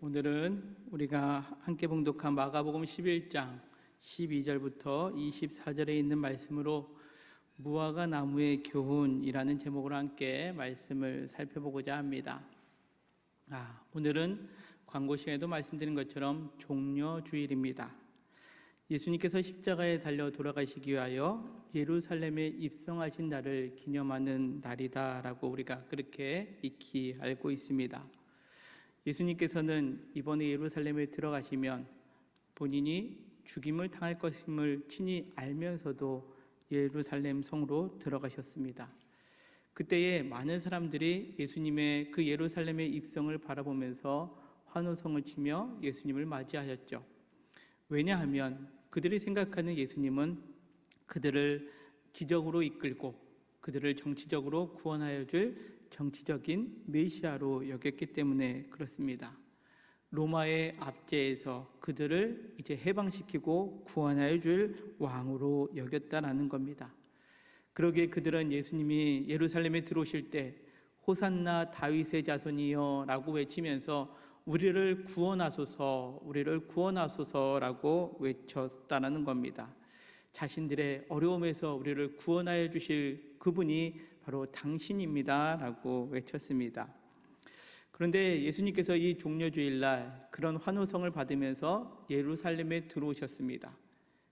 오늘은 우리가 함께 봉독한 마가복음 11장 12절부터 24절에 있는 말씀으로 무화과 나무의 교훈이라는 제목으로 함께 말씀을 살펴보고자 합니다. 오늘은 광고 시간에도 말씀드린 것처럼 종려주일입니다. 예수님께서 십자가에 달려 돌아가시기 위하여 예루살렘에 입성하신 날을 기념하는 날이다라고 우리가 그렇게 익히 알고 있습니다. 예수님께서는 이번에 예루살렘에 들어가시면 본인이 죽임을 당할 것임을 친히 알면서도 예루살렘 성으로 들어가셨습니다. 그때에 많은 사람들이 예수님의 그 예루살렘의 입성을 바라보면서 환호성을 치며 예수님을 맞이하셨죠. 왜냐하면 그들이 생각하는 예수님은 그들을 기적으로 이끌고 그들을 정치적으로 구원하여 줄 정치적인 메시아로 여겼기 때문에 그렇습니다. 로마의 압제에서 그들을 이제 해방시키고 구원하여 줄 왕으로 여겼다라는 겁니다. 그러기에 그들은 예수님이 예루살렘에 들어오실 때 호산나 다윗의 자손이여 라고 외치면서 우리를 구원하소서, 우리를 구원하소서라고 외쳤다는 겁니다. 자신들의 어려움에서 우리를 구원하여 주실 그분이 바로 당신입니다 라고 외쳤습니다. 그런데 예수님께서 이 종려주일날 그런 환호성을 받으면서 예루살렘에 들어오셨습니다.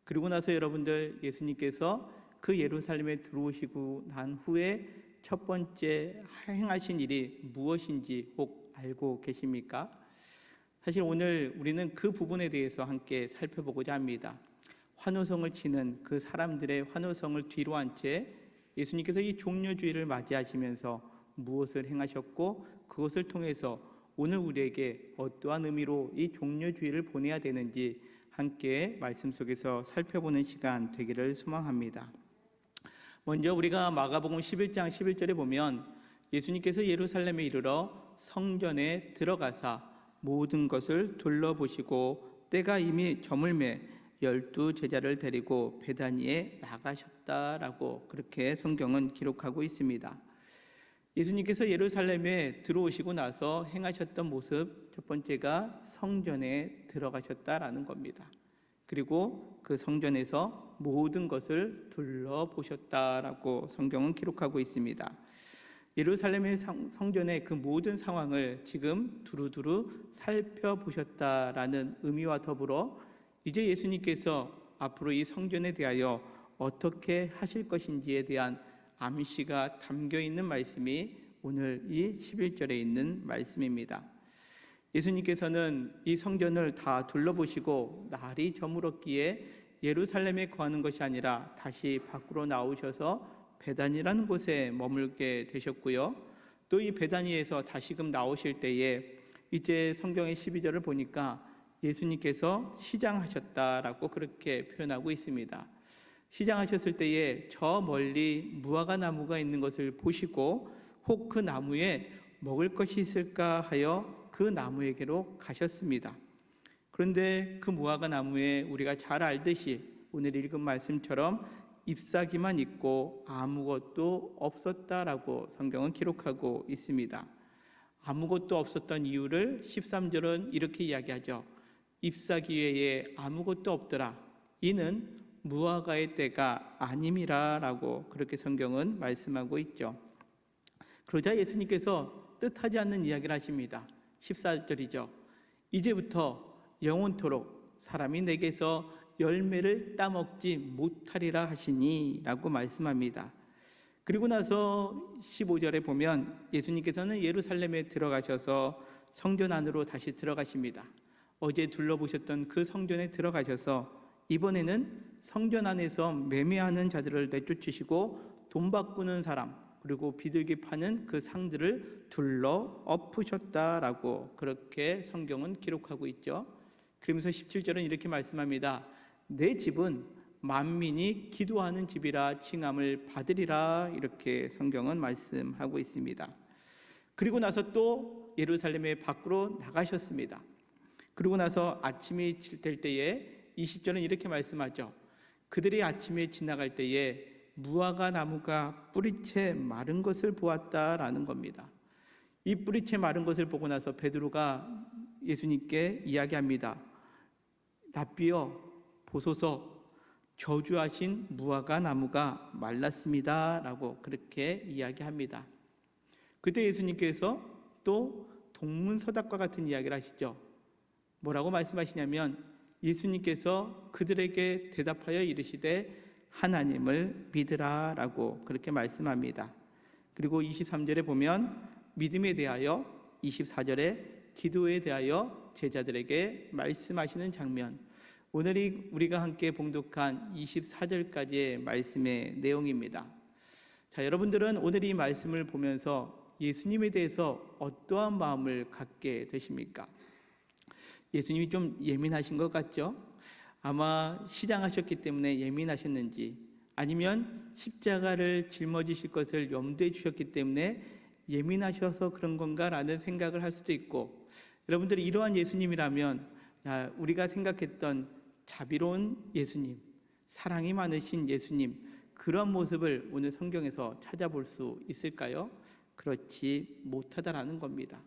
그리고 나서 여러분들, 예수님께서 그 예루살렘에 들어오시고 난 후에 첫 번째 행하신 일이 무엇인지 혹 알고 계십니까? 사실 오늘 우리는 그 부분에 대해서 함께 살펴보고자 합니다. 환호성을 치는 그 사람들의 환호성을 뒤로 한 채 예수님께서 이 종려주일을 맞이하시면서 무엇을 행하셨고 그것을 통해서 오늘 우리에게 어떠한 의미로 이 종려주일을 보내야 되는지 함께 말씀 속에서 살펴보는 시간 되기를 소망합니다. 먼저 우리가 마가복음 11장 11절에 보면 예수님께서 예루살렘에 이르러 성전에 들어가사 모든 것을 둘러보시고 때가 이미 저물매 12제자를 데리고 베다니에 나가셨다라고 그렇게 성경은 기록하고 있습니다. 예수님께서 예루살렘에 들어오시고 나서 행하셨던 모습, 첫 번째가 성전에 들어가셨다라는 겁니다. 그리고 그 성전에서 모든 것을 둘러보셨다라고 성경은 기록하고 있습니다. 예루살렘의 성전의 그 모든 상황을 지금 두루두루 살펴보셨다라는 의미와 더불어 이제 예수님께서 앞으로 이 성전에 대하여 어떻게 하실 것인지에 대한 암시가 담겨 있는 말씀이 오늘 이 11절에 있는 말씀입니다. 예수님께서는 이 성전을 다 둘러보시고 날이 저물었기에 예루살렘에 거하는 것이 아니라 다시 밖으로 나오셔서 베다니라는 곳에 머물게 되셨고요. 또 이 베다니에서 다시금 나오실 때에 이제 성경의 12절을 보니까 예수님께서 시장하셨다라고 그렇게 표현하고 있습니다. 시장하셨을 때에 저 멀리 무화과 나무가 있는 것을 보시고 혹 그 나무에 먹을 것이 있을까 하여 그 나무에게로 가셨습니다. 그런데 그 무화과 나무에 우리가 잘 알듯이 오늘 읽은 말씀처럼 잎사귀만 있고 아무것도 없었다라고 성경은 기록하고 있습니다. 아무것도 없었던 이유를 13절은 이렇게 이야기하죠. 잎사귀 외에 아무것도 없더라. 이는 무화과의 때가 아님이라 라고 그렇게 성경은 말씀하고 있죠. 그러자 예수님께서 뜻하지 않는 이야기를 하십니다. 14절이죠. 이제부터 영원토록 사람이 내게서 열매를 따먹지 못하리라 하시니 라고 말씀합니다. 그리고 나서 15절에 보면 예수님께서는 예루살렘에 들어가셔서 성전 안으로 다시 들어가십니다. 어제 둘러보셨던 그 성전에 들어가셔서 이번에는 성전 안에서 매매하는 자들을 내쫓으시고 돈 바꾸는 사람 그리고 비둘기 파는 그 상들을 둘러 엎으셨다라고 그렇게 성경은 기록하고 있죠. 그러면서 17절은 이렇게 말씀합니다. 내 집은 만민이 기도하는 집이라 칭함을 받으리라 이렇게 성경은 말씀하고 있습니다. 그리고 나서 또 예루살렘의 밖으로 나가셨습니다. 그리고 나서 아침이 될 때에 20절은 이렇게 말씀하죠. 그들이 아침에 지나갈 때에 무화과 나무가 뿌리채 마른 것을 보았다라는 겁니다. 이 뿌리채 마른 것을 보고 나서 베드로가 예수님께 이야기합니다. 랍비여 보소서, 저주하신 무화과 나무가 말랐습니다 라고 그렇게 이야기합니다. 그때 예수님께서 또 동문서답과 같은 이야기를 하시죠. 뭐라고 말씀하시냐면 예수님께서 그들에게 대답하여 이르시되 하나님을 믿으라 라고 그렇게 말씀합니다. 그리고 23절에 보면 믿음에 대하여, 24절에 기도에 대하여 제자들에게 말씀하시는 장면, 오늘 우리가 함께 봉독한 24절까지의 말씀의 내용입니다. 자, 여러분들은 오늘 이 말씀을 보면서 예수님에 대해서 어떠한 마음을 갖게 되십니까? 예수님이 좀 예민하신 것 같죠? 아마 시장하셨기 때문에 예민하셨는지, 아니면 십자가를 짊어지실 것을 염두에 주셨기 때문에 예민하셔서 그런 건가라는 생각을 할 수도 있고, 여러분들이 이러한 예수님이라면 우리가 생각했던 자비로운 예수님, 사랑이 많으신 예수님, 그런 모습을 오늘 성경에서 찾아볼 수 있을까요? 그렇지 못하다라는 겁니다.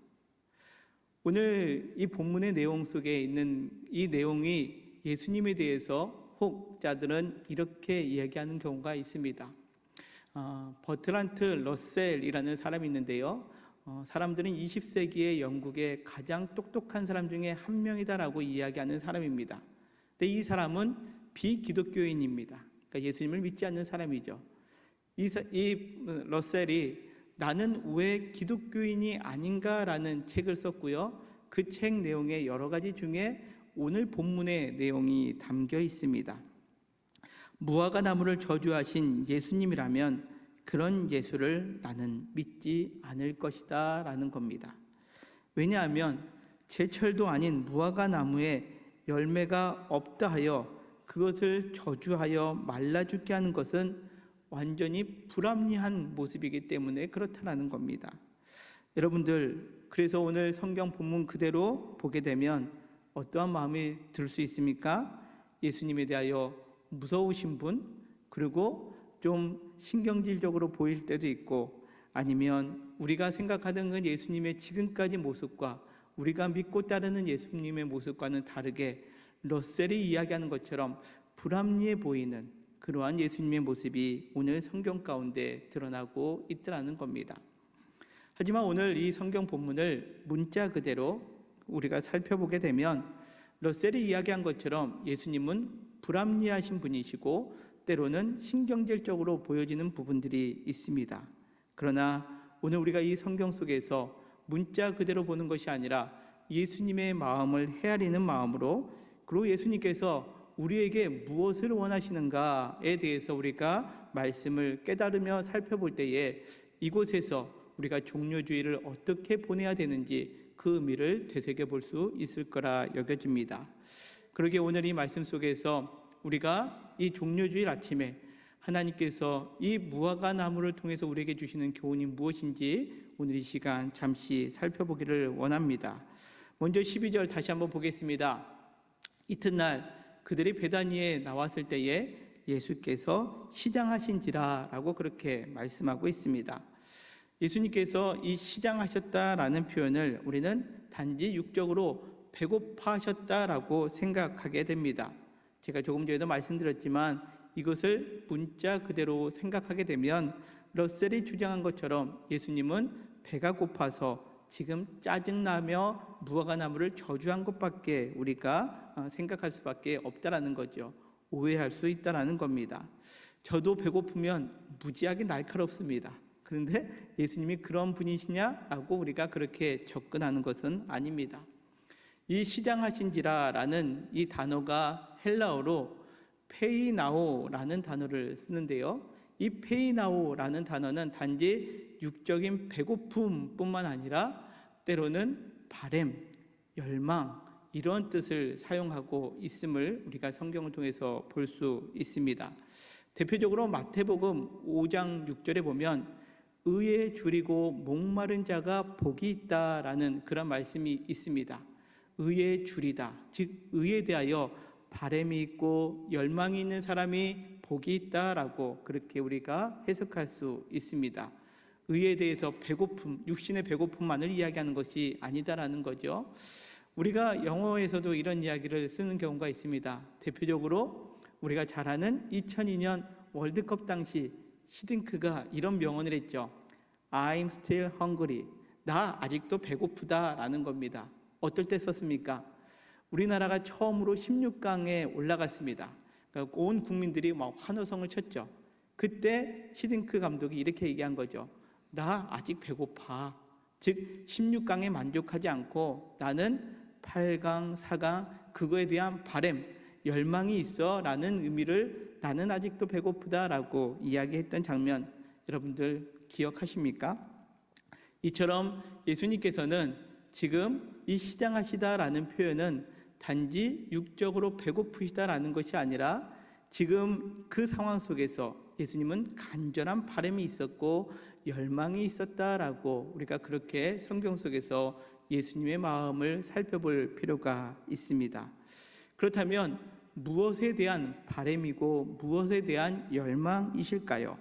오늘 이 본문의 내용 속에 있는 이 내용이 예수님에 대해서 혹자들은 이렇게 이야기하는 경우가 있습니다. 버트란트 러셀이라는 사람이 있는데요, 사람들은 20세기의 영국의 가장 똑똑한 사람 중에 한 명이다라고 이야기하는 사람입니다. 근데 이 사람은 비기독교인입니다. 그러니까 예수님을 믿지 않는 사람이죠. 이 러셀이 나는 왜 기독교인이 아닌가라는 책을 썼고요. 그 책 내용의 여러 가지 중에 오늘 본문의 내용이 담겨 있습니다. 무화과 나무를 저주하신 예수님이라면 그런 예수를 나는 믿지 않을 것이다 라는 겁니다. 왜냐하면 제철도 아닌 무화과 나무에 열매가 없다 하여 그것을 저주하여 말라 죽게 하는 것은 완전히 불합리한 모습이기 때문에 그렇다라는 겁니다. 여러분들, 그래서 오늘 성경 본문 그대로 보게 되면 어떠한 마음이 들 수 있습니까? 예수님에 대하여 무서우신 분, 그리고 좀 신경질적으로 보일 때도 있고, 아니면 우리가 생각하던 그 예수님의 지금까지 모습과 우리가 믿고 따르는 예수님의 모습과는 다르게 러셀이 이야기하는 것처럼 불합리해 보이는 그러한 예수님의 모습이 오늘 성경 가운데 드러나고 있더라는 겁니다. 하지만 오늘 이 성경 본문을 문자 그대로 우리가 살펴보게 되면 러셀이 이야기한 것처럼 예수님은 불합리하신 분이시고 때로는 신경질적으로 보여지는 부분들이 있습니다. 그러나 오늘 우리가 이 성경 속에서 문자 그대로 보는 것이 아니라 예수님의 마음을 헤아리는 마음으로, 그리고 예수님께서 우리에게 무엇을 원하시는가에 대해서 우리가 말씀을 깨달으며 살펴볼 때에 이곳에서 우리가 종료주의를 어떻게 보내야 되는지 그 의미를 되새겨 볼 수 있을 거라 여겨집니다. 그러기에 오늘 이 말씀 속에서 우리가 이 종료주일 아침에 하나님께서 이 무화과 나무를 통해서 우리에게 주시는 교훈이 무엇인지 오늘 이 시간 잠시 살펴보기를 원합니다. 먼저 12절 다시 한번 보겠습니다. 이튿날 그들이 베다니에 나왔을 때에 예수께서 시장하신지라 라고 그렇게 말씀하고 있습니다. 예수님께서 이 시장하셨다라는 표현을 우리는 단지 육적으로 배고파하셨다라고 생각하게 됩니다. 제가 조금 전에도 말씀드렸지만 이것을 문자 그대로 생각하게 되면 러셀이 주장한 것처럼 예수님은 배가 고파서 지금 짜증나며 무화과 나무를 저주한 것밖에 우리가 생각할 수밖에 없다라는 거죠. 오해할 수 있다라는 겁니다. 저도 배고프면 무지하게 날카롭습니다. 그런데 예수님이 그런 분이시냐라고 우리가 그렇게 접근하는 것은 아닙니다. 이 시장하신지라라는 이 단어가 헬라어로 페이나오라는 단어를 쓰는데요. 이 페이나오라는 단어는 단지 육적인 배고픔뿐만 아니라 때로는 바램, 열망 이런 뜻을 사용하고 있음을 우리가 성경을 통해서 볼 수 있습니다. 대표적으로 마태복음 5장 6절에 보면 의에 줄이고 목마른 자가 복이 있다라는 그런 말씀이 있습니다. 의에 줄이다, 즉 의에 대하여 바람이 있고 열망이 있는 사람이 복이 있다라고 그렇게 우리가 해석할 수 있습니다. 의에 대해서 배고픔, 육신의 배고픔만을 이야기하는 것이 아니다라는 거죠. 우리가 영어에서도 이런 이야기를 쓰는 경우가 있습니다. 대표적으로 우리가 잘 아는 2002년 월드컵 당시 히딩크가 이런 명언을 했죠. I'm still hungry. 나 아직도 배고프다라는 겁니다. 어떨 때 썼습니까? 우리나라가 처음으로 16강에 올라갔습니다. 그러니까 온 국민들이 막 환호성을 쳤죠. 그때 히딩크 감독이 이렇게 얘기한 거죠. 나 아직 배고파. 즉 16강에 만족하지 않고 나는 8강, 4강 그거에 대한 바람, 열망이 있어 라는 의미를 나는 아직도 배고프다라고 이야기했던 장면 여러분들 기억하십니까? 이처럼 예수님께서는 지금 이 시장하시다라는 표현은 단지 육적으로 배고프시다라는 것이 아니라 지금 그 상황 속에서 예수님은 간절한 바람이 있었고 열망이 있었다라고 우리가 그렇게 성경 속에서 예수님의 마음을 살펴볼 필요가 있습니다. 그렇다면 무엇에 대한 바람이고 무엇에 대한 열망이실까요?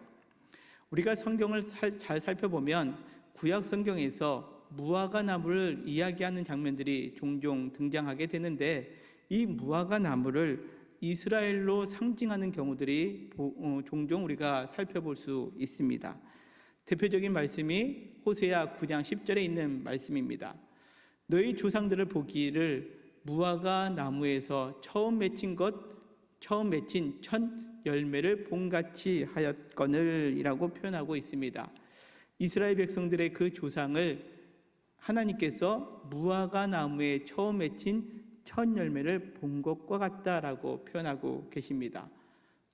우리가 성경을 잘 살펴보면 구약 성경에서 무화과 나무를 이야기하는 장면들이 종종 등장하게 되는데 이 무화과 나무를 이스라엘로 상징하는 경우들이 종종 우리가 살펴볼 수 있습니다. 대표적인 말씀이 호세아 9장 10절에 있는 말씀입니다. 너희 조상들을 보기를 무화과 나무에서 처음 맺힌 첫 열매를 본같이 하였거늘 이라고 표현하고 있습니다. 이스라엘 백성들의 그 조상을 하나님께서 무화과 나무에 처음 맺힌 첫 열매를 본 것과 같다라고 표현하고 계십니다.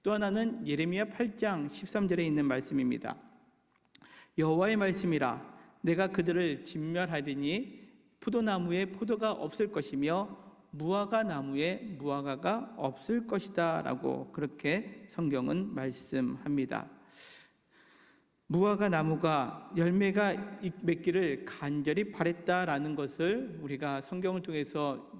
또 하나는 예레미야 8장 13절에 있는 말씀입니다. 여호와의 말씀이라 내가 그들을 진멸하리니 포도나무에 포도가 없을 것이며 무화과 나무에 무화과가 없을 것이다 라고 그렇게 성경은 말씀합니다. 무화과 나무가 열매가 맺기를 간절히 바랬다라는 것을 우리가 성경을 통해서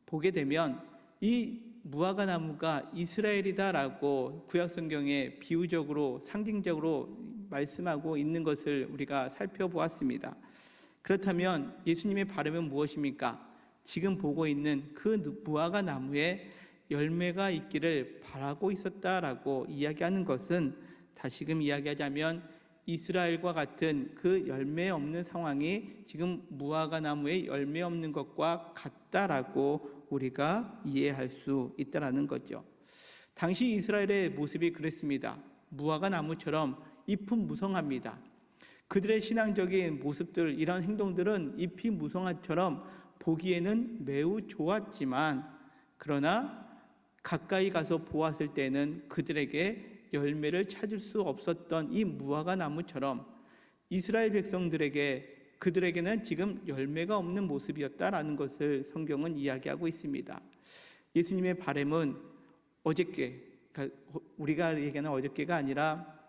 보게 되면 이 무화과 나무가 이스라엘이다라고 구약 성경에 비유적으로 상징적으로 말씀하고 있는 것을 우리가 살펴보았습니다. 그렇다면 예수님의 바람은 무엇입니까? 지금 보고 있는 그 무화과 나무에 열매가 있기를 바라고 있었다라고 이야기하는 것은 다시금 이야기하자면 이스라엘과 같은 그 열매 없는 상황이 지금 무화과 나무에 열매 없는 것과 같다라고 우리가 이해할 수 있다라는 거죠. 당시 이스라엘의 모습이 그랬습니다. 무화과 나무처럼 잎은 무성합니다. 그들의 신앙적인 모습들, 이런 행동들은 잎이 무성한처럼 보기에는 매우 좋았지만 그러나 가까이 가서 보았을 때는 그들에게 열매를 찾을 수 없었던 이 무화과 나무처럼 이스라엘 그들에게는 지금 열매가 없는 모습이었다라는 것을 성경은 이야기하고 있습니다. 예수님의 바람은 우리가 얘기하는 어저께가 아니라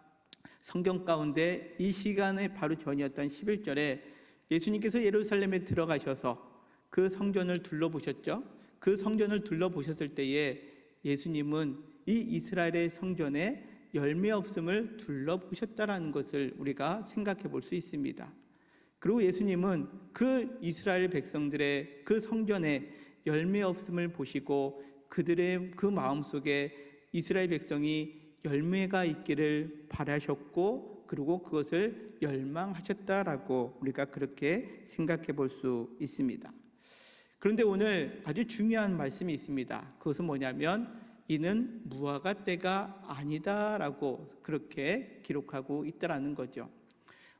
성경 가운데 이 시간에 바로 전이었던 11절에 예수님께서 예루살렘에 들어가셔서 그 성전을 둘러보셨죠. 그 성전을 둘러보셨을 때에 예수님은 이 이스라엘의 성전에 열매 없음을 둘러보셨다라는 것을 우리가 생각해 볼 수 있습니다. 그리고 예수님은 그 이스라엘 백성들의 그 성전에 열매 없음을 보시고 그들의 그 마음속에 이스라엘 백성이 열매가 있기를 바라셨고 그리고 그것을 열망하셨다라고 우리가 그렇게 생각해 볼 수 있습니다. 그런데 오늘 아주 중요한 말씀이 있습니다. 그것은 뭐냐면 이는 무화과 때가 아니다라고 그렇게 기록하고 있다라는 거죠.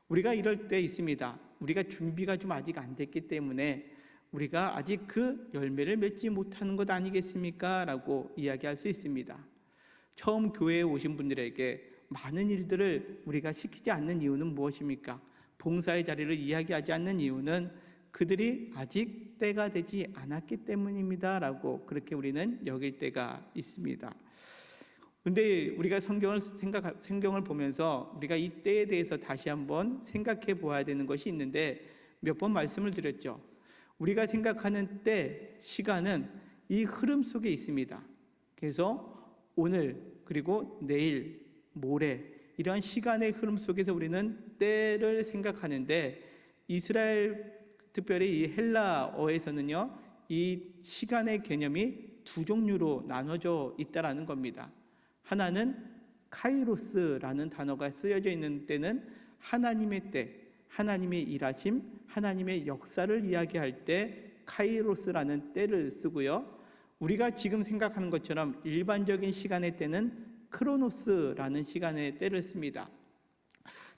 우리가 이럴 때 있습니다. 우리가 준비가 좀 아직 안 됐기 때문에 우리가 아직 그 열매를 맺지 못하는 것 아니겠습니까? 라고 이야기할 수 있습니다. 처음 교회에 오신 분들에게 많은 일들을 우리가 시키지 않는 이유는 무엇입니까? 봉사의 자리를 이야기하지 않는 이유는 그들이 아직 때가 되지 않았기 때문입니다 라고 그렇게 우리는 여길 때가 있습니다. 그런데 우리가 성경을 보면서 우리가 이 때에 대해서 다시 한번 생각해 보아야 되는 것이 있는데 몇 번 말씀을 드렸죠. 우리가 생각하는 때, 시간은 이 흐름 속에 있습니다. 그래서 오늘 그리고 내일, 모레 이러한 시간의 흐름 속에서 우리는 때를 생각하는데 이스라엘 특별히 이 헬라어에서는요 이 시간의 개념이 두 종류로 나눠져 있다라는 겁니다. 하나는 카이로스라는 단어가 쓰여져 있는 때는 하나님의 때, 하나님의 일하심, 하나님의 역사를 이야기할 때 카이로스라는 때를 쓰고요. 우리가 지금 생각하는 것처럼 일반적인 시간의 때는 크로노스라는 시간의 때를 씁니다.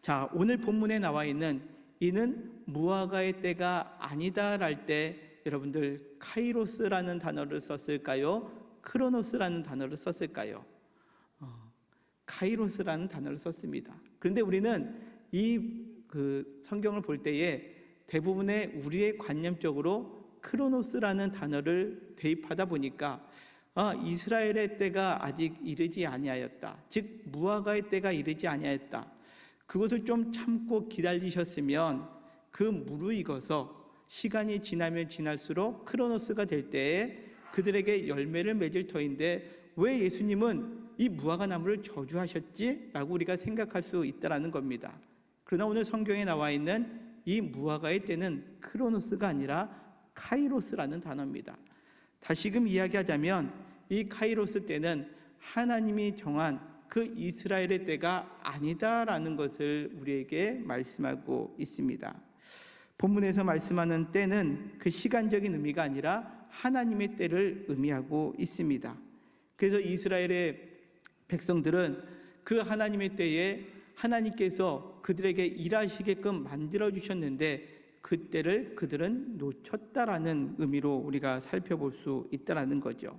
자, 오늘 본문에 나와 있는 이는 무화과의 때가 아니다랄 때 여러분들 카이로스라는 단어를 썼을까요? 크로노스라는 단어를 썼을까요? 카이로스라는 단어를 썼습니다. 그런데 우리는 이 성경을 볼 때에 대부분의 우리의 관념적으로 크로노스라는 단어를 대입하다 보니까 이스라엘의 때가 아직 이르지 아니하였다. 즉 무화과의 때가 이르지 아니하였다. 그것을 좀 참고 기다리셨으면 그 무르익어서 시간이 지나면 지날수록 크로노스가 될 때에 그들에게 열매를 맺을 터인데 왜 예수님은 이 무화과 나무를 저주하셨지? 라고 우리가 생각할 수 있다는 겁니다. 그러나 오늘 성경에 나와 있는 이 무화과의 때는 크로노스가 아니라 카이로스라는 단어입니다. 다시금 이야기하자면 이 카이로스 때는 하나님이 정한 그 이스라엘의 때가 아니다라는 것을 우리에게 말씀하고 있습니다. 본문에서 말씀하는 때는 그 시간적인 의미가 아니라 하나님의 때를 의미하고 있습니다. 그래서 이스라엘의 백성들은 그 하나님의 때에 하나님께서 그들에게 일하시게끔 만들어 주셨는데 그 때를 그들은 놓쳤다라는 의미로 우리가 살펴볼 수 있다라는 거죠.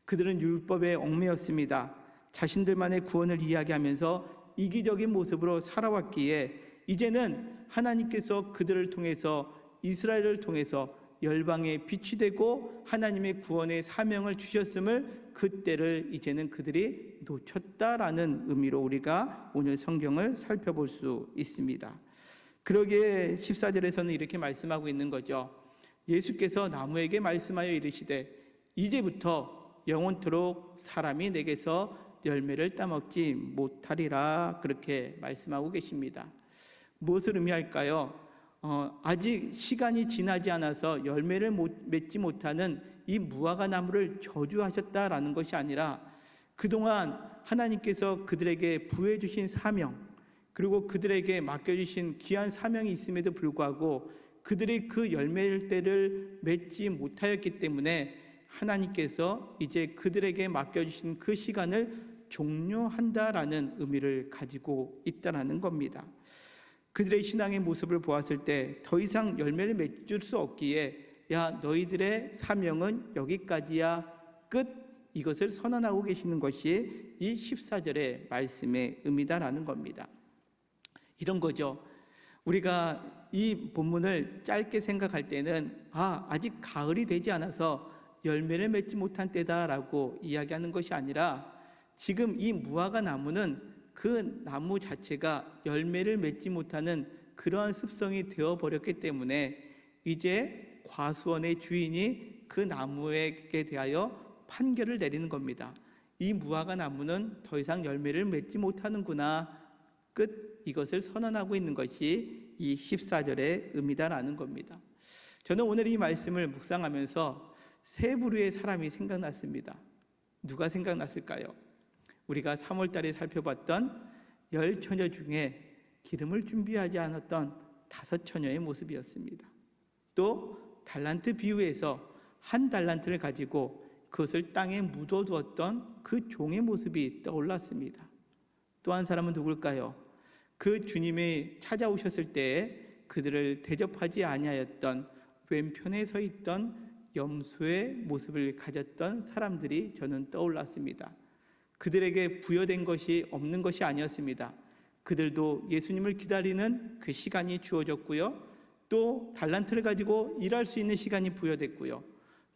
그들은 율법에 얽매였습니다. 자신들만의 구원을 이야기하면서 이기적인 모습으로 살아왔기에 이제는 하나님께서 그들을 통해서 이스라엘을 통해서 열방의 빛이 되고 하나님의 구원의 사명을 주셨음을 그때를 이제는 그들이 놓쳤다라는 의미로 우리가 오늘 성경을 살펴볼 수 있습니다. 그러기에 14절에서는 이렇게 말씀하고 있는 거죠. 예수께서 나무에게 말씀하여 이르시되 이제부터 영원토록 사람이 내게서 열매를 따먹지 못하리라 그렇게 말씀하고 계십니다. 무엇을 의미할까요? 아직 시간이 지나지 않아서 열매를 맺지 못하는 이 무화과 나무를 저주하셨다라는 것이 아니라 그동안 하나님께서 그들에게 부여해 주신 사명 그리고 그들에게 맡겨주신 귀한 사명이 있음에도 불구하고 그들이 그 열매를 맺지 못하였기 때문에 하나님께서 이제 그들에게 맡겨주신 그 시간을 종료한다라는 의미를 가지고 있다는 겁니다. 그들의 신앙의 모습을 보았을 때 더 이상 열매를 맺을 수 없기에 야 너희들의 사명은 여기까지야 끝 이것을 선언하고 계시는 것이 이 14절의 말씀의 의미다라는 겁니다. 이런 거죠. 우리가 이 본문을 짧게 생각할 때는 아직 가을이 되지 않아서 열매를 맺지 못한 때다라고 이야기하는 것이 아니라 지금 이 무화과 나무는 그 나무 자체가 열매를 맺지 못하는 그러한 습성이 되어버렸기 때문에 이제 과수원의 주인이 그 나무에게 대하여 판결을 내리는 겁니다. 이 무화과 나무는 더 이상 열매를 맺지 못하는구나 끝 이것을 선언하고 있는 것이 이 14절의 의미다라는 겁니다. 저는 오늘 이 말씀을 묵상하면서 세 부류의 사람이 생각났습니다. 누가 생각났을까요? 우리가 3월 달에 살펴봤던 10처녀 중에 기름을 준비하지 않았던 5처녀의 모습이었습니다. 또 달란트 비유에서 한 달란트를 가지고 그것을 땅에 묻어두었던 그 종의 모습이 떠올랐습니다. 또 한 사람은 누굴까요? 그 주님이 찾아오셨을 때에 그들을 대접하지 아니하였던 왼편에 서 있던 염소의 모습을 가졌던 사람들이 저는 떠올랐습니다. 그들에게 부여된 것이 없는 것이 아니었습니다. 그들도 예수님을 기다리는 그 시간이 주어졌고요. 또 달란트를 가지고 일할 수 있는 시간이 부여됐고요.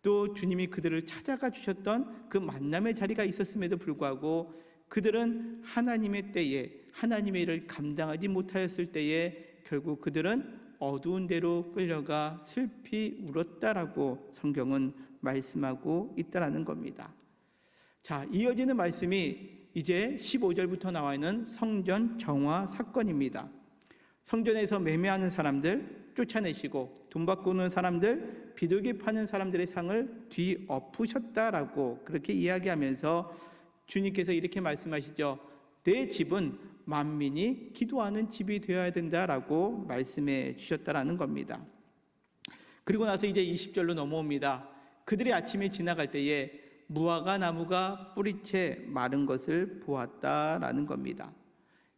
또 주님이 그들을 찾아가 주셨던 그 만남의 자리가 있었음에도 불구하고 그들은 하나님의 때에 하나님의 일을 감당하지 못하였을 때에 결국 그들은 어두운 데로 끌려가 슬피 울었다라고 성경은 말씀하고 있다라는 겁니다. 자, 이어지는 말씀이 이제 15절부터 나와 있는 성전 정화 사건입니다. 성전에서 매매하는 사람들 쫓아내시고 돈 바꾸는 사람들, 비둘기 파는 사람들의 상을 뒤엎으셨다라고 그렇게 이야기하면서 주님께서 이렇게 말씀하시죠. 내 집은 만민이 기도하는 집이 되어야 된다라고 말씀해 주셨다라는 겁니다. 그리고 나서 이제 20절로 넘어옵니다. 그들이 아침에 지나갈 때에 무화과 나무가 뿌리채 마른 것을 보았다라는 겁니다.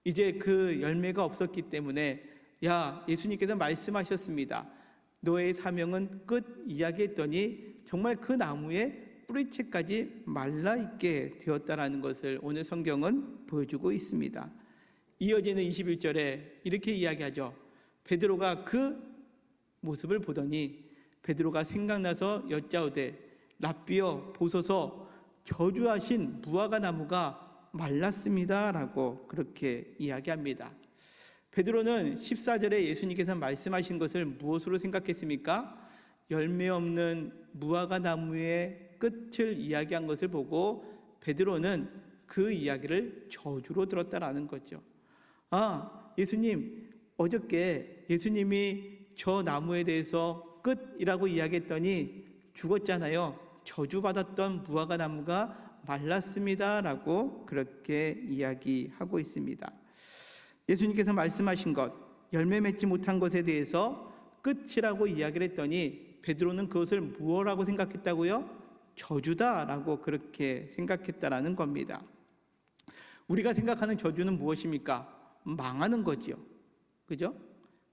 이제 그 열매가 없었기 때문에 예수님께서 말씀하셨습니다. 너의 사명은 끝 이야기했더니 정말 그 나무에 뿌리채까지 말라있게 되었다라는 것을 오늘 성경은 보여주고 있습니다. 이어지는 21절에 이렇게 이야기하죠. 베드로가 그 모습을 보더니 베드로가 생각나서 여짜오되 랍비여 보소서 저주하신 무화과 나무가 말랐습니다 라고 그렇게 이야기합니다. 베드로는 14절에 예수님께서 말씀하신 것을 무엇으로 생각했습니까? 열매 없는 무화과 나무의 끝을 이야기한 것을 보고 베드로는 그 이야기를 저주로 들었다라는 거죠. 예수님, 어저께 예수님이 저 나무에 대해서 끝이라고 이야기했더니 죽었잖아요. 저주받았던 무화과 나무가 말랐습니다 라고 그렇게 이야기하고 있습니다. 예수님께서 말씀하신 것, 열매 맺지 못한 것에 대해서 끝이라고 이야기를 했더니 베드로는 그것을 무엇이라고 생각했다고요? 저주다라고 그렇게 생각했다라는 겁니다. 우리가 생각하는 저주는 무엇입니까? 망하는 거지요. 그죠?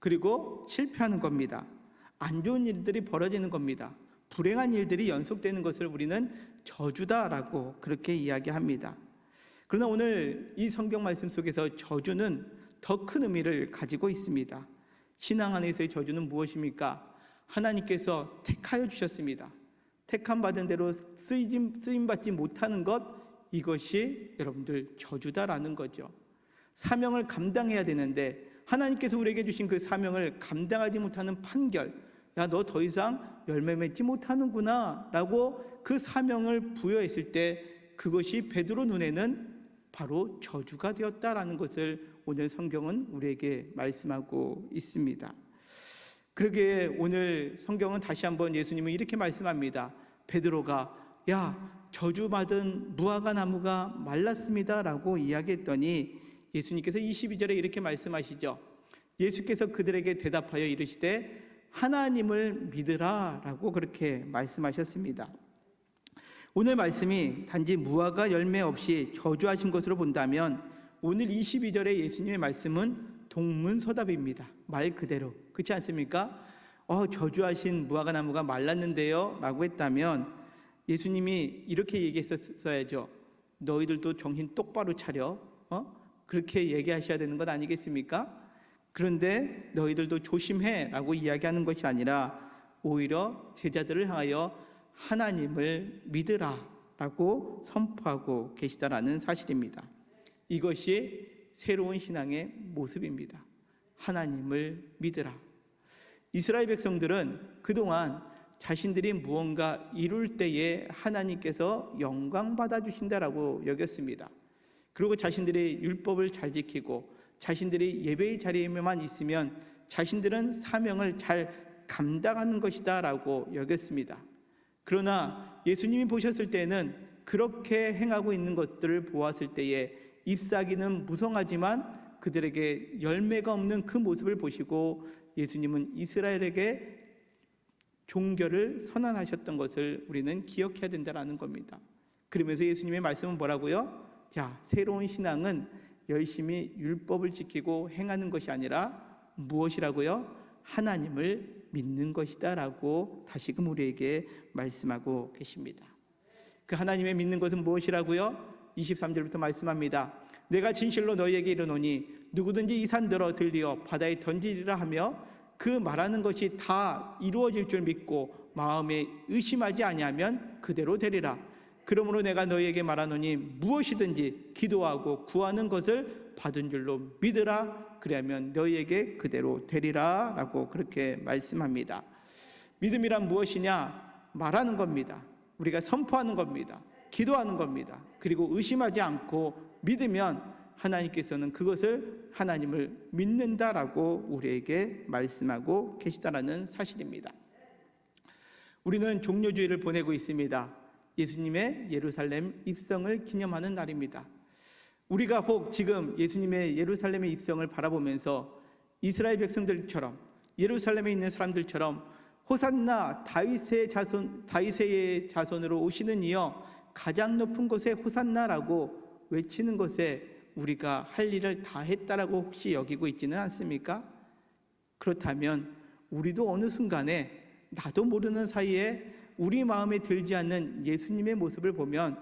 그리고 실패하는 겁니다. 안 좋은 일들이 벌어지는 겁니다. 불행한 일들이 연속되는 것을 우리는 저주다라고 그렇게 이야기합니다. 그러나 오늘 이 성경 말씀 속에서 저주는 더 큰 의미를 가지고 있습니다. 신앙 안에서의 저주는 무엇입니까? 하나님께서 택하여 주셨습니다. 택함 받은 대로 쓰임 받지 못하는 것, 이것이 여러분들 저주다라는 거죠. 사명을 감당해야 되는데 하나님께서 우리에게 주신 그 사명을 감당하지 못하는 판결, 너 더 이상 열매 맺지 못하는구나 라고 그 사명을 부여했을 때 그것이 베드로 눈에는 바로 저주가 되었다라는 것을 오늘 성경은 우리에게 말씀하고 있습니다. 그러기에 오늘 성경은 다시 한번 예수님은 이렇게 말씀합니다. 베드로가 저주받은 무화과 나무가 말랐습니다 라고 이야기했더니 예수님께서 22절에 이렇게 말씀하시죠. 예수께서 그들에게 대답하여 이르시되 하나님을 믿으라 라고 그렇게 말씀하셨습니다. 오늘 말씀이 단지 무화과 열매 없이 저주하신 것으로 본다면 오늘 22절의 예수님의 말씀은 동문서답입니다. 말 그대로. 그렇지 않습니까? 저주하신 무화과 나무가 말랐는데요 라고 했다면 예수님이 이렇게 얘기했었어야죠. 너희들도 정신 똑바로 차려. 그렇게 얘기하셔야 되는 것 아니겠습니까? 그런데 너희들도 조심해 라고 이야기하는 것이 아니라 오히려 제자들을 향하여 하나님을 믿으라 라고 선포하고 계시다라는 사실입니다. 이것이 새로운 신앙의 모습입니다. 하나님을 믿으라. 이스라엘 백성들은 그동안 자신들이 무언가 이룰 때에 하나님께서 영광 받아주신다라고 여겼습니다. 그리고 자신들이 율법을 잘 지키고 자신들이 예배의 자리에만 있으면 자신들은 사명을 잘 감당하는 것이다 라고 여겼습니다. 그러나 예수님이 보셨을 때에는 그렇게 행하고 있는 것들을 보았을 때에 잎사귀는 무성하지만 그들에게 열매가 없는 그 모습을 보시고 예수님은 이스라엘에게 종교를 선언하셨던 것을 우리는 기억해야 된다는 겁니다. 그러면서 예수님의 말씀은 뭐라고요? 새로운 신앙은 열심히 율법을 지키고 행하는 것이 아니라 무엇이라고요? 하나님을 믿는 것이다 라고 다시금 우리에게 말씀하고 계십니다. 그 하나님의 믿는 것은 무엇이라고요? 23절부터 말씀합니다. 내가 진실로 너희에게 이르노니 누구든지 이 산들어 들리어 바다에 던지리라 하며 그 말하는 것이 다 이루어질 줄 믿고 마음에 의심하지 아니하면 그대로 되리라. 그러므로 내가 너희에게 말하노니 무엇이든지 기도하고 구하는 것을 받은 줄로 믿으라. 그리하면 너희에게 그대로 되리라 라고 그렇게 말씀합니다. 믿음이란 무엇이냐? 말하는 겁니다. 우리가 선포하는 겁니다. 기도하는 겁니다. 그리고 의심하지 않고 믿으면 하나님께서는 그것을 하나님을 믿는다라고 우리에게 말씀하고 계시다라는 사실입니다. 우리는 종료주의를 보내고 있습니다. 예수님의 예루살렘 입성을 기념하는 날입니다. 우리가 혹 지금 예수님의 예루살렘의 입성을 바라보면서 이스라엘 백성들처럼, 예루살렘에 있는 사람들처럼 호산나 다윗의 자손으로 오시는 이여 가장 높은 곳에 호산나라고 외치는 것에 우리가 할 일을 다 했다라고 혹시 여기고 있지는 않습니까? 그렇다면 우리도 어느 순간에 나도 모르는 사이에 우리 마음에 들지 않는 예수님의 모습을 보면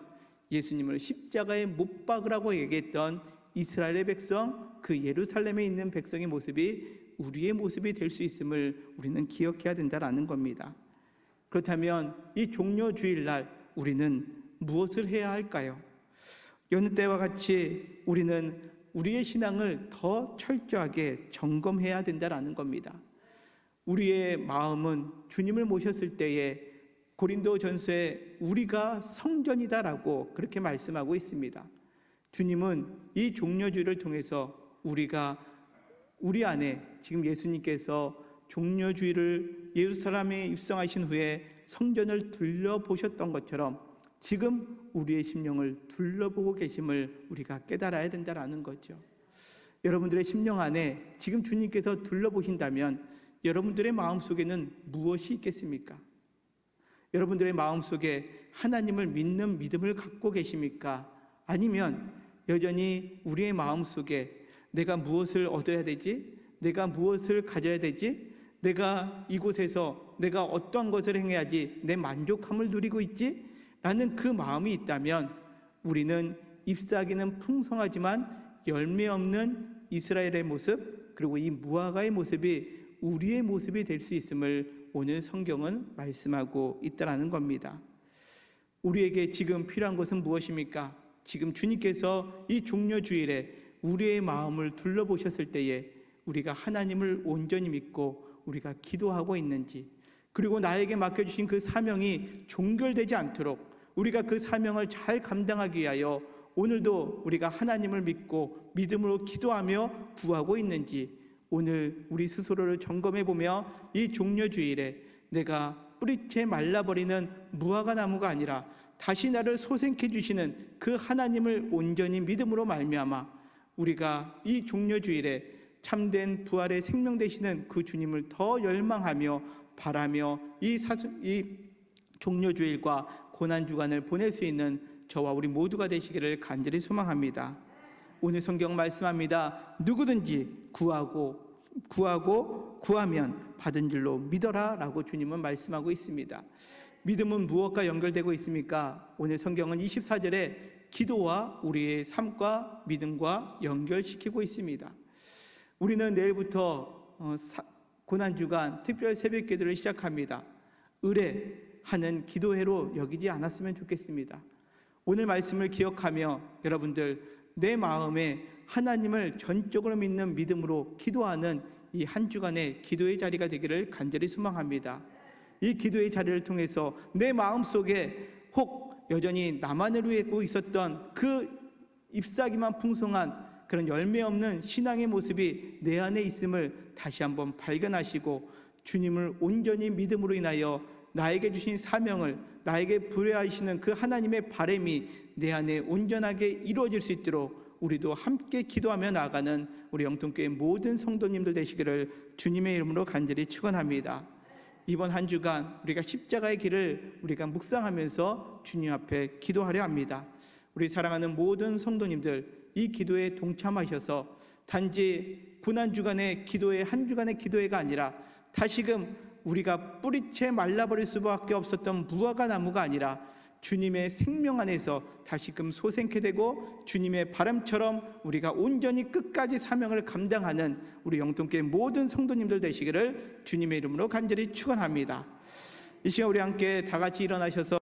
예수님을 십자가에 못 박으라고 얘기했던 이스라엘의 백성, 그 예루살렘에 있는 백성의 모습이 우리의 모습이 될 수 있음을 우리는 기억해야 된다라는 겁니다. 그렇다면 이 종료주일날 우리는 무엇을 해야 할까요? 여느 때와 같이 우리는 우리의 신앙을 더 철저하게 점검해야 된다라는 겁니다. 우리의 마음은 주님을 모셨을 때에 고린도전서에 우리가 성전이다라고 그렇게 말씀하고 있습니다. 주님은 이 종료주일을 통해서 우리 안에 지금 예수님께서 종료주일을 예루살렘에 입성하신 후에 성전을 둘러보셨던 것처럼 지금 우리의 심령을 둘러보고 계심을 우리가 깨달아야 된다는 거죠. 여러분들의 심령 안에 지금 주님께서 둘러보신다면 여러분들의 마음속에는 무엇이 있겠습니까? 여러분들의 마음속에 하나님을 믿는 믿음을 갖고 계십니까? 아니면 여전히 우리의 마음속에 내가 무엇을 얻어야 되지? 내가 무엇을 가져야 되지? 내가 이곳에서 내가 어떠한 것을 행해야지 내 만족함을 누리고 있지? 라는 그 마음이 있다면 우리는 잎사귀는 풍성하지만 열매 없는 이스라엘의 모습, 그리고 이 무화과의 모습이 우리의 모습이 될 수 있음을 오늘 성경은 말씀하고 있다는 겁니다. 우리에게 지금 필요한 것은 무엇입니까? 지금 주님께서 이 종료주일에 우리의 마음을 둘러보셨을 때에 우리가 하나님을 온전히 믿고 우리가 기도하고 있는지, 그리고 나에게 맡겨주신 그 사명이 종결되지 않도록 우리가 그 사명을 잘 감당하기 위하여 오늘도 우리가 하나님을 믿고 믿음으로 기도하며 구하고 있는지 오늘 우리 스스로를 점검해보며 이 종료주일에 내가 뿌리채 말라버리는 무화과 나무가 아니라 다시 나를 소생케 주시는 그 하나님을 온전히 믿음으로 말미암아 우리가 이 종료주일에 참된 부활의 생명 되시는 그 주님을 더 열망하며 바라며 이 종료주일과 고난주간을 보낼 수 있는 저와 우리 모두가 되시기를 간절히 소망합니다. 오늘 성경 말씀합니다. 누구든지 구하면 받은 줄로 믿어라 라고 주님은 말씀하고 있습니다. 믿음은 무엇과 연결되고 있습니까? 오늘 성경은 24절에 기도와 우리의 삶과 믿음과 연결시키고 있습니다. 우리는 내일부터 고난주간 특별 새벽 기도를 시작합니다. 의뢰하는 기도회로 여기지 않았으면 좋겠습니다. 오늘 말씀을 기억하며 여러분들 내 마음에 하나님을 전적으로 믿는 믿음으로 기도하는 이 한 주간의 기도의 자리가 되기를 간절히 소망합니다. 이 기도의 자리를 통해서 내 마음속에 혹 여전히 나만을 위해 있었던 그 잎사귀만 풍성한 그런 열매 없는 신앙의 모습이 내 안에 있음을 다시 한번 발견하시고 주님을 온전히 믿음으로 인하여 나에게 주신 사명을 나에게 부여하시는 그 하나님의 바람이 내 안에 온전하게 이루어질 수 있도록 우리도 함께 기도하며 나아가는 우리 영통교회 모든 성도님들 되시기를 주님의 이름으로 간절히 축원합니다. 이번 한 주간 우리가 십자가의 길을 우리가 묵상하면서 주님 앞에 기도하려 합니다. 우리 사랑하는 모든 성도님들 이 기도에 동참하셔서 단지 고난주간의 기도회 한 주간의 기도회가 아니라 다시금 우리가 뿌리채 말라버릴 수밖에 없었던 무화과 나무가 아니라 주님의 생명 안에서 다시금 소생케 되고 주님의 바람처럼 우리가 온전히 끝까지 사명을 감당하는 우리 영통교회 모든 성도님들 되시기를 주님의 이름으로 간절히 축원합니다. 이 시간 우리 함께 다 같이 일어나셔서